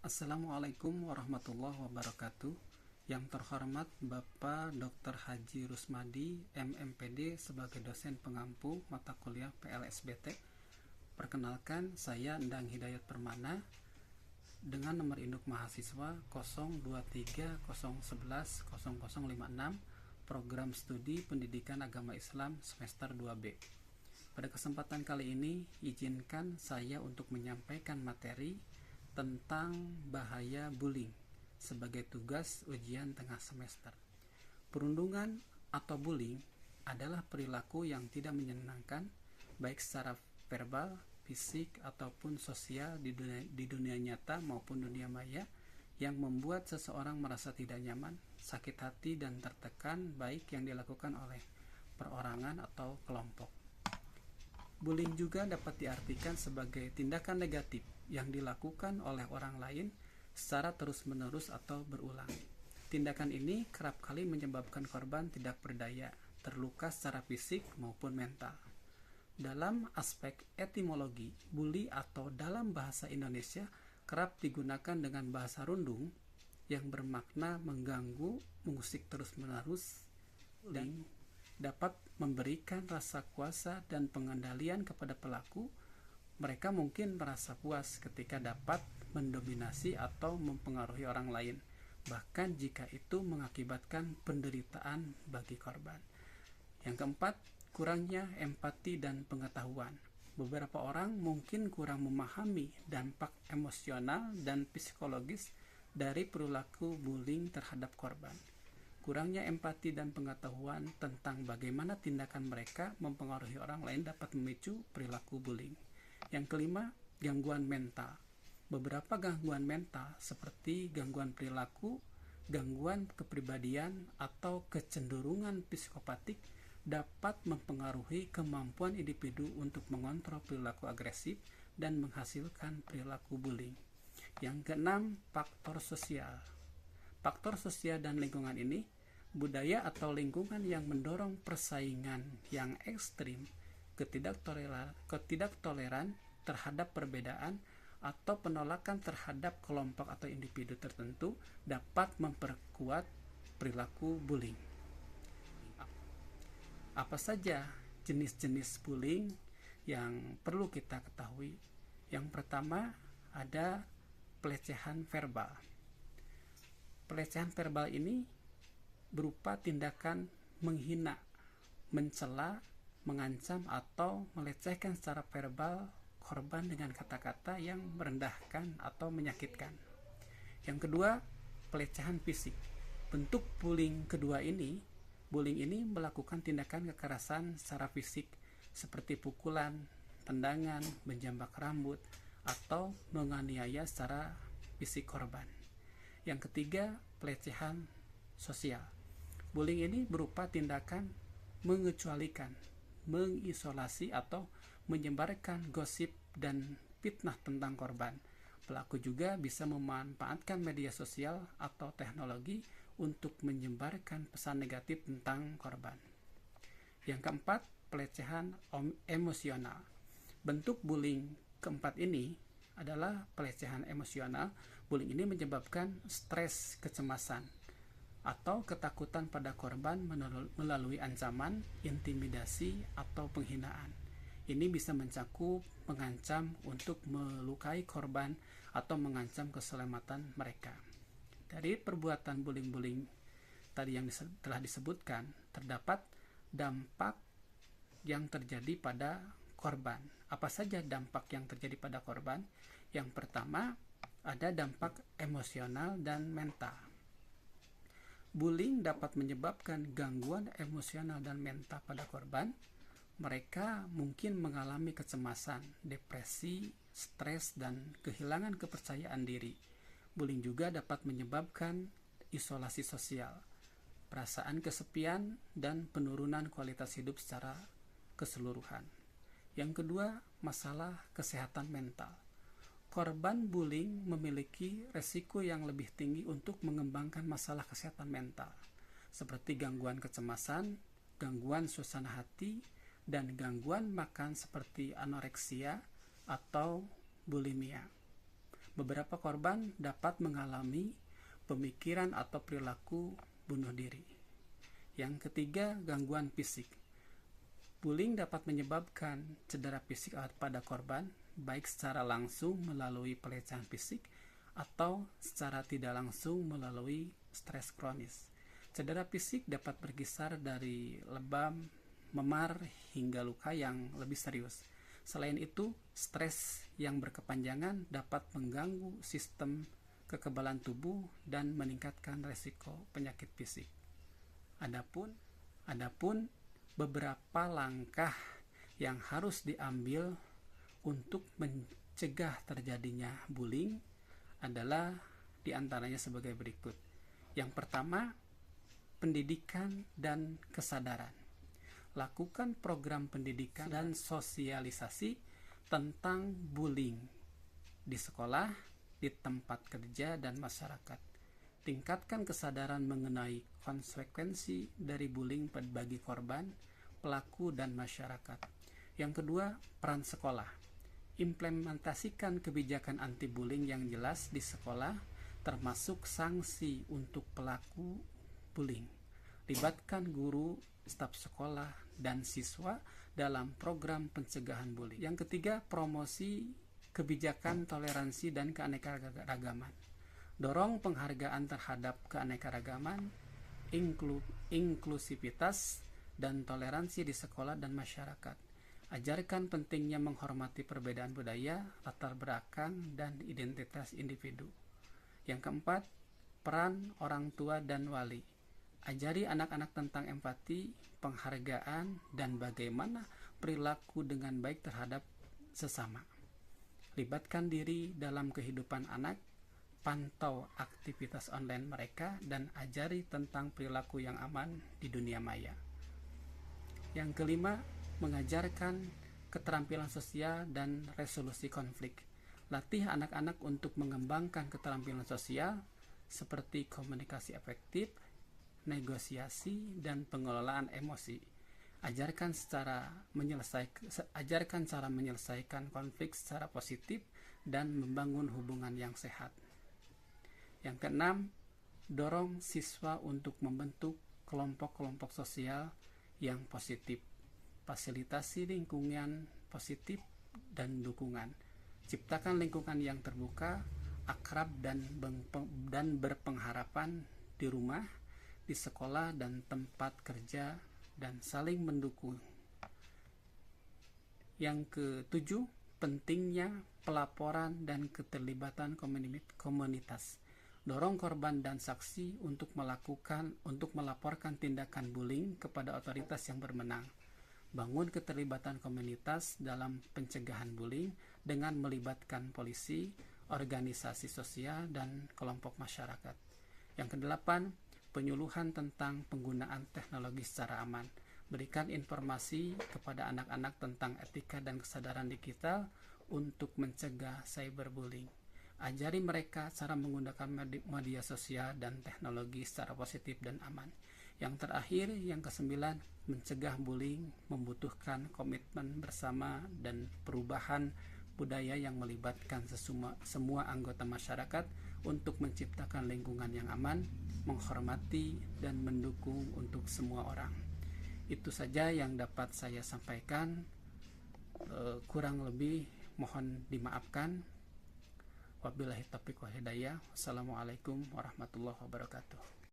Assalamualaikum warahmatullahi wabarakatuh. Yang terhormat Bapak Dr. Haji Rusmadi, MMPD sebagai dosen pengampu mata kuliah PLSBT. Perkenalkan, saya Endang Hidayat Permana dengan nomor induk mahasiswa 02301100056, program studi pendidikan agama Islam semester 2B. Pada kesempatan kali ini, izinkan saya untuk menyampaikan materi tentang bahaya bullying sebagai tugas ujian tengah semester. Perundungan atau bullying adalah perilaku yang tidak menyenangkan, baik secara verbal, fisik, ataupun sosial di dunia nyata maupun dunia maya, yang membuat seseorang merasa tidak nyaman, sakit hati, dan tertekan, baik yang dilakukan oleh perorangan atau kelompok. Bullying juga dapat diartikan sebagai tindakan negatif yang dilakukan oleh orang lain secara terus-menerus atau berulang. Tindakan ini kerap kali menyebabkan korban tidak berdaya, terluka secara fisik maupun mental. Dalam aspek etimologi, bully atau dalam bahasa Indonesia kerap digunakan dengan bahasa rundung yang bermakna mengganggu, mengusik terus-menerus, dan dapat memberikan rasa kuasa dan pengendalian kepada pelaku. Mereka mungkin merasa puas ketika dapat mendominasi atau mempengaruhi orang lain, bahkan jika itu mengakibatkan penderitaan bagi korban. Yang keempat, kurangnya empati dan pengetahuan. Beberapa orang mungkin kurang memahami dampak emosional dan psikologis dari perilaku bullying terhadap korban. Kurangnya empati dan pengetahuan tentang bagaimana tindakan mereka mempengaruhi orang lain dapat memicu perilaku bullying. Yang kelima, gangguan mental. Beberapa gangguan mental seperti gangguan perilaku, gangguan kepribadian, atau kecenderungan psikopatik dapat mempengaruhi kemampuan individu untuk mengontrol perilaku agresif dan menghasilkan perilaku bullying. Yang keenam, faktor sosial. Faktor sosial dan lingkungan ini, budaya atau lingkungan yang mendorong persaingan yang ekstrim, ketidaktoleran terhadap perbedaan, atau penolakan terhadap kelompok atau individu tertentu dapat memperkuat perilaku bullying. Apa saja jenis-jenis bullying yang perlu kita ketahui? Yang pertama, ada pelecehan verbal. Pelecehan verbal ini berupa tindakan menghina, mencela, mengancam, atau melecehkan secara verbal korban dengan kata-kata yang merendahkan atau menyakitkan. Yang kedua, pelecehan fisik. Bentuk bullying ini melakukan tindakan kekerasan secara fisik seperti pukulan, tendangan, menjambak rambut, atau menganiaya secara fisik korban. Yang ketiga, pelecehan sosial. Bullying ini berupa tindakan mengecualikan, mengisolasi, atau menyebarkan gosip dan fitnah tentang korban. Pelaku juga bisa memanfaatkan media sosial atau teknologi untuk menyebarkan pesan negatif tentang korban. Yang keempat, pelecehan emosional. Bentuk bullying keempat ini adalah pelecehan emosional. Bullying ini menyebabkan stres, kecemasan, atau ketakutan pada korban melalui ancaman, intimidasi, atau penghinaan. Ini bisa mencakup mengancam untuk melukai korban atau mengancam keselamatan mereka. Dari perbuatan bullying tadi yang telah disebutkan, terdapat dampak yang terjadi pada korban. Apa saja dampak yang terjadi pada korban? Yang pertama, ada dampak emosional dan mental. Bullying dapat menyebabkan gangguan emosional dan mental pada korban. Mereka mungkin mengalami kecemasan, depresi, stres, dan kehilangan kepercayaan diri. Bullying juga dapat menyebabkan isolasi sosial, perasaan kesepian, dan penurunan kualitas hidup secara keseluruhan. Yang kedua, masalah kesehatan mental. Korban bullying memiliki resiko yang lebih tinggi untuk mengembangkan masalah kesehatan mental, seperti gangguan kecemasan, gangguan suasana hati, dan gangguan makan seperti anoreksia atau bulimia. Beberapa korban dapat mengalami pemikiran atau perilaku bunuh diri. Yang ketiga, gangguan fisik. Bullying dapat menyebabkan cedera fisik pada korban, baik secara langsung melalui pelecehan fisik atau secara tidak langsung melalui stres kronis. Cedera fisik dapat berkisar dari lebam, memar, hingga luka yang lebih serius. Selain itu, stres yang berkepanjangan dapat mengganggu sistem kekebalan tubuh dan meningkatkan risiko penyakit fisik. Adapun beberapa langkah yang harus diambil untuk mencegah terjadinya bullying adalah diantaranya sebagai berikut. Yang pertama, pendidikan dan kesadaran. Lakukan program pendidikan dan sosialisasi tentang bullying di sekolah, di tempat kerja, dan masyarakat. Tingkatkan kesadaran mengenai konsekuensi dari bullying bagi korban, pelaku, dan masyarakat. Yang kedua, peran sekolah. Implementasikan kebijakan anti-bullying yang jelas di sekolah, termasuk sanksi untuk pelaku bullying. Libatkan guru, staf sekolah, dan siswa dalam program pencegahan bullying. Yang ketiga, promosi kebijakan toleransi dan keanekaragaman. Dorong penghargaan terhadap keanekaragaman, inklusivitas, dan toleransi di sekolah dan masyarakat. Ajarkan pentingnya menghormati perbedaan budaya, latar belakang, dan identitas individu. Yang keempat, peran orang tua dan wali. Ajari anak-anak tentang empati, penghargaan, dan bagaimana perilaku dengan baik terhadap sesama. Libatkan diri dalam kehidupan anak, pantau aktivitas online mereka, dan ajari tentang perilaku yang aman di dunia maya. Yang kelima, mengajarkan keterampilan sosial dan resolusi konflik. Latih anak-anak untuk mengembangkan keterampilan sosial seperti komunikasi efektif, negosiasi, dan pengelolaan emosi. Ajarkan cara menyelesaikan konflik secara positif dan membangun hubungan yang sehat. Yang keenam, dorong siswa untuk membentuk kelompok-kelompok sosial yang positif. Fasilitasi lingkungan positif dan dukungan. Ciptakan lingkungan yang terbuka, akrab, dan berpengharapan di rumah, di sekolah, dan tempat kerja, dan saling mendukung. Yang ketujuh, pentingnya pelaporan dan keterlibatan komunitas. Dorong korban dan saksi untuk melaporkan tindakan bullying kepada otoritas yang berwenang. Bangun keterlibatan komunitas dalam pencegahan bullying dengan melibatkan polisi, organisasi sosial, dan kelompok masyarakat. Yang kedelapan, penyuluhan tentang penggunaan teknologi secara aman. Berikan informasi kepada anak-anak tentang etika dan kesadaran digital untuk mencegah cyberbullying. Ajari mereka cara menggunakan media sosial dan teknologi secara positif dan aman. Yang terakhir, yang kesembilan, mencegah bullying membutuhkan komitmen bersama dan perubahan budaya yang melibatkan semua anggota masyarakat untuk menciptakan lingkungan yang aman, menghormati, dan mendukung untuk semua orang. Itu saja yang dapat saya sampaikan. Kurang lebih mohon dimaafkan. Wabillahi taufiq wal hidayah. Wassalamualaikum warahmatullahi wabarakatuh.